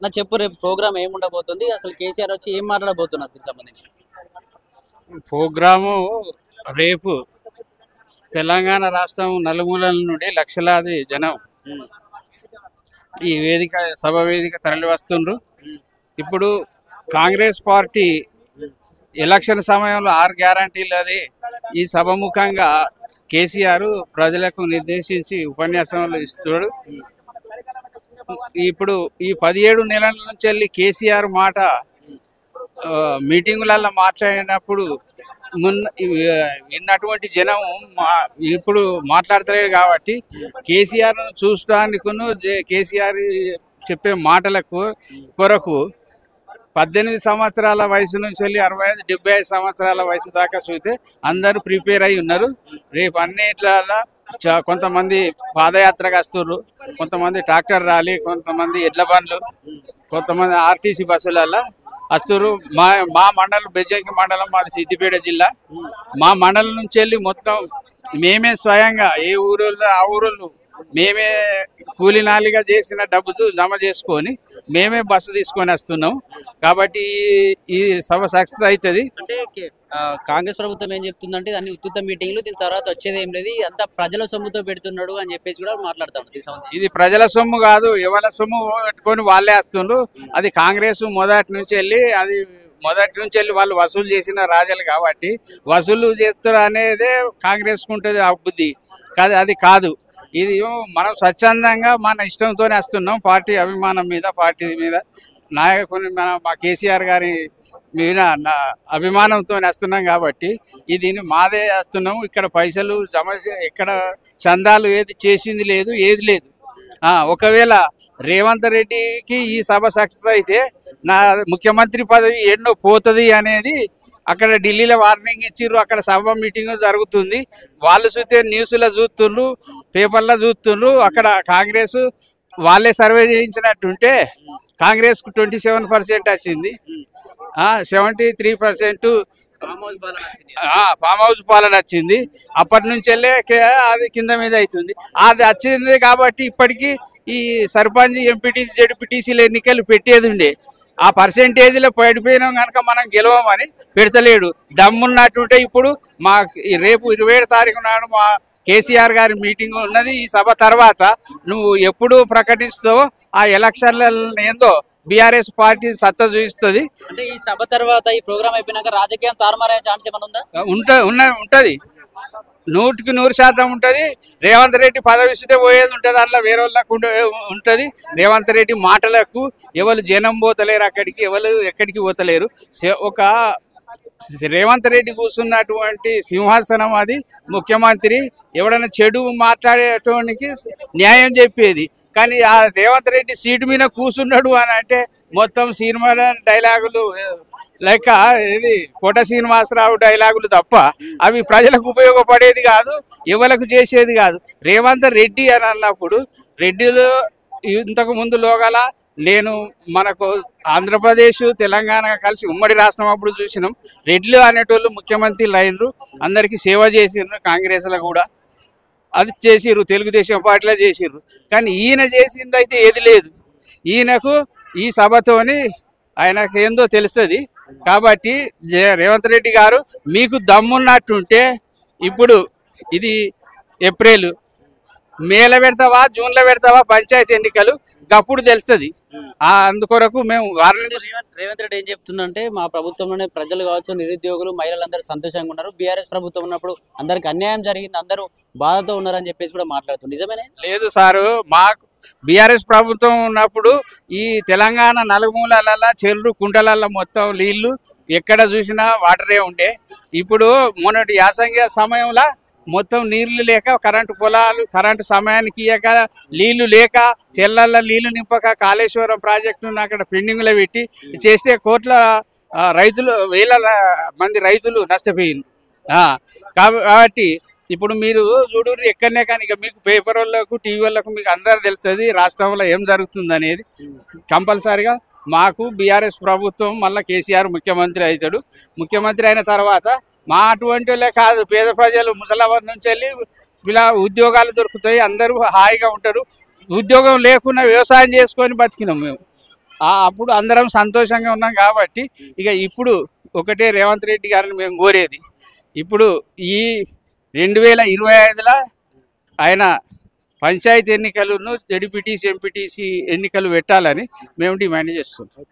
నా చెప్పు రేపు ప్రోగ్రామ్ ఏమి ఉండబోతుంది, అసలు కేసీఆర్ వచ్చి ఏం మాట్లాడబోతున్నారు దీనికి సంబంధించి? ప్రోగ్రాము రేపు తెలంగాణ రాష్ట్రం నలుమూలల నుండి లక్షలాది జనం ఈ వేదిక సభ వేదిక తరలి వస్తుండ్రు. ఇప్పుడు కాంగ్రెస్ పార్టీ ఎలక్షన్ సమయంలో 6 గ్యారంటీలు అది ఈ సభముఖంగా కేసీఆర్ ప్రజలకు నిర్దేశించి ఉపన్యాసంలో ఇస్తాడు. ఇప్పుడు ఈ 17 నెలల నుంచి వెళ్ళి కేసీఆర్ మాట మీటింగులలో మాట్లాడినప్పుడు విన్నటువంటి జనం ఇప్పుడు మాట్లాడతలేడు కాబట్టి కేసీఆర్ చూడడానికి కేసీఆర్ చెప్పే మాటలకు కొరకు 18 సంవత్సరాల వయసు నుంచి వెళ్ళి 65, 75 సంవత్సరాల వయసు దాకా చూస్తే అందరూ ప్రిపేర్ అయి ఉన్నారు. రేపు అన్నిట్లలో కొంతమంది పాదయాత్రకు వస్తున్నారు, కొంతమంది ట్రాక్టర్ ర్యాలీ, కొంతమంది ఎడ్ల బండ్లు, కొంతమంది ఆర్టీసీ బస్సులలో వస్తున్నారు. మా మండలం బెజ్జంకి మండలం, మాది సిద్దిపేట జిల్లా. మా మండలం నుంచి వెళ్ళి మొత్తం మేమే స్వయంగా ఏ ఊరోళ్ళు ఆ ఊరోళ్ళు మేమే కూలినాలిగా చేసిన డబ్బుతో జమ చేసుకొని మేమే బస్సు తీసుకొని వస్తున్నాం. కాబట్టి ఈ సభ సక్సెస్ అవుతుంది. అంటే కాంగ్రెస్ ప్రభుత్వం ఏం చెప్తుందంటే అన్ని ఉత్తుత్త మీటింగ్లు, దీని తర్వాత వచ్చేది ఏం లేదు, అంతా ప్రజల సొమ్ముతో పెడుతున్నాడు అని చెప్పేసి కూడా మాట్లాడతాం. ఇది ప్రజల సొమ్ము కాదు, ఎవరి సొమ్ము పెట్టుకొని వాళ్ళే వస్తుండ్రు. అది కాంగ్రెస్ మొదటి నుంచి వెళ్ళి వాళ్ళు వసూలు చేసిన రాజాలు కాబట్టి వసూలు చేస్తారు అనేదే కాంగ్రెస్ ఉంటుంది ఆ బుద్ధి. అది కాదు. ఇది మనం స్వచ్ఛందంగా మన ఇష్టంతోనే వస్తున్నాం. పార్టీ అభిమానం మీద, పార్టీ మీద, నాయకుని మా కేసీఆర్ గారి మీద అభిమానంతో వస్తున్నాం కాబట్టి దీన్ని మాదే వస్తున్నాం. ఇక్కడ పైసలు ఇక్కడ చందాలు ఏది చేసింది లేదు, ఏది లేదు. ఒకవేళ రేవంత్ రెడ్డికి ఈ సభ సక్సెస్ అయితే నా ముఖ్యమంత్రి పదవి ఎన్నో పోతుంది అనేది అక్కడ ఢిల్లీలో వార్నింగ్ ఇచ్చిర్రు. అక్కడ సభ మీటింగ్ జరుగుతుంది. వాళ్ళు చూస్తే న్యూస్లో చూస్తుండ్రు, పేపర్లో చూస్తుండ్రు. అక్కడ కాంగ్రెస్ వాళ్ళే సర్వే చేయించినట్టుంటే కాంగ్రెస్కు 27% వచ్చింది, 73% ఫామ్ హౌస్ పాలన వచ్చింది. అప్పటి నుంచి వెళ్ళే అది కింద మీద అవుతుంది. అది వచ్చింది కాబట్టి ఇప్పటికీ ఈ సర్పంచ్, ఎంపీటీసీ, జడ్పీటీసీలు ఎన్నికలు పెట్టేది ఉండే. ఆ పర్సెంటేజ్లో పడిపోయినాం కనుక మనం గెలవమని పెడతలేడు. దమ్మున్నట్టుంటే ఇప్పుడు రేపు 27 తారీఖు నాడు మా కేసీఆర్ గారి మీటింగ్ ఉన్నది. ఈ సభ తర్వాత నువ్వు ఎప్పుడు ప్రకటిస్తావో ఆ ఎలక్షన్లలో ఏందో బీఆర్ఎస్ పార్టీ సత్తా చూపిస్తుంది. అంటే ఈ సభ తర్వాత, ఈ ప్రోగ్రామ్ అయిపోయినాక రాజకీయం తారుమారే ఛాన్స్ ఏమైనా ఉందా? ఉంటది, 100కి 100% ఉంటది. రేవంత్ రెడ్డి పదవి ఇస్తే పోయేది ఉంటుంది, అట్లా వేరే వాళ్ళకు ఉంటది. రేవంత్ రెడ్డి మాటలకు ఎవరు జనం పోతలేరు, అక్కడికి ఎవరు ఎక్కడికి పోతలేరు. ఒక రేవంత్ రెడ్డి కూర్చున్నటువంటి సింహాసనం అది ముఖ్యమంత్రి. ఎవడైనా చెడు మాట్లాడేటోనికి న్యాయం చెప్పేది. కానీ ఆ రేవంత్ రెడ్డి సీటు మీద కూర్చున్నాడు అని అంటే మొత్తం సినిమా డైలాగులు లెక్క ఇది కోట శ్రీనివాసరావు డైలాగులు తప్ప అవి ప్రజలకు ఉపయోగపడేది కాదు, ఎవరికి చేసేది కాదు. రేవంత్ రెడ్డి అని అన్నప్పుడు రెడ్డిలో ఇంతకు ముందు లోగల నేను మనకు ఆంధ్రప్రదేశ్, తెలంగాణ కలిసి ఉమ్మడి రాష్ట్రం అప్పుడు చూసినాం. రెడ్లు అనేటోళ్ళు ముఖ్యమంత్రులు అయినరు, అందరికీ సేవ చేసిర్రు. కాంగ్రెస్లో కూడా అది చేసిర్రు, తెలుగుదేశం పార్టీలో చేసిర్రు. కానీ ఈయన చేసింది అయితే ఏది లేదు. ఈయనకు ఈ సభతోని ఆయనకు ఏందో తెలుస్తుంది. కాబట్టి రేవంత్ రెడ్డి గారు మీకు దమ్మున్నట్టుంటే ఇప్పుడు ఇది ఏప్రిల్, మేలో పెడతావా, జూన్లో పెడతావా పంచాయతీ ఎన్నికలు, అప్పుడు తెలుస్తుంది. అందుకొరకు మేము రేవంత్ రెడ్డి ఏం చెప్తుందంటే మా ప్రభుత్వంలోనే ప్రజలు కావచ్చు, నిరుద్యోగులు, మహిళలందరూ సంతోషంగా ఉన్నారు. బీఆర్ఎస్ ప్రభుత్వం ఉన్నప్పుడు అందరికి అన్యాయం జరిగింది, అందరూ బాధతో ఉన్నారని చెప్పేసి కూడా మాట్లాడుతుంది. నిజమేనే? లేదు సారు, మాకు బీఆర్ఎస్ ప్రభుత్వం ఉన్నప్పుడు ఈ తెలంగాణ నలుమూలల చెరువు కుంటలల్లో మొత్తం నీళ్లు ఎక్కడ చూసినా వాటరే ఉండే. ఇప్పుడు మొన్నటి యాసంగి సమయంలో మొత్తం నీళ్లు లేక, కరెంటు పొలాలు కరెంటు సమయానికి ఇయ్యక, నీళ్లు లేక, చెల్లల్లో నీళ్లు నింపక కాళేశ్వరం ప్రాజెక్టును అక్కడ పెండింగ్లో పెట్టి చేస్తే కోట్ల రైతులు, వేల మంది రైతులు నష్టపోయింది. కాబట్టి ఇప్పుడు మీరు చూడరు ఎక్కడనే కానీ ఇక మీకు పేపర్ వాళ్ళకు, టీవీ వాళ్ళకు మీకు అందరూ తెలుస్తుంది రాష్ట్రంలో ఏం జరుగుతుంది అనేది. కంపల్సరిగా మాకు బీఆర్ఎస్ ప్రభుత్వం మళ్ళీ కేసీఆర్ ముఖ్యమంత్రి అవుతాడు. ముఖ్యమంత్రి అయిన తర్వాత మా అటువంటి వాళ్ళే కాదు, పేద ప్రజలు ముసలవారి నుంచి వెళ్ళి ఇలా ఉద్యోగాలు దొరుకుతాయి, అందరూ హాయిగా ఉంటారు. ఉద్యోగం లేకుండా వ్యవసాయం చేసుకొని బతికినాం మేము. అప్పుడు అందరం సంతోషంగా ఉన్నాం కాబట్టి ఇక ఇప్పుడు ఒకటే రేవంత్ రెడ్డి గారిని మేము కోరేది, ఇప్పుడు ఈ 2025లో ఆయన పంచాయతీ ఎన్నికలను జడ్పీటీసీ ఎంపీటీసీ ఎన్నికలు పెట్టాలని మేము డిమాండ్ చేస్తున్నాం.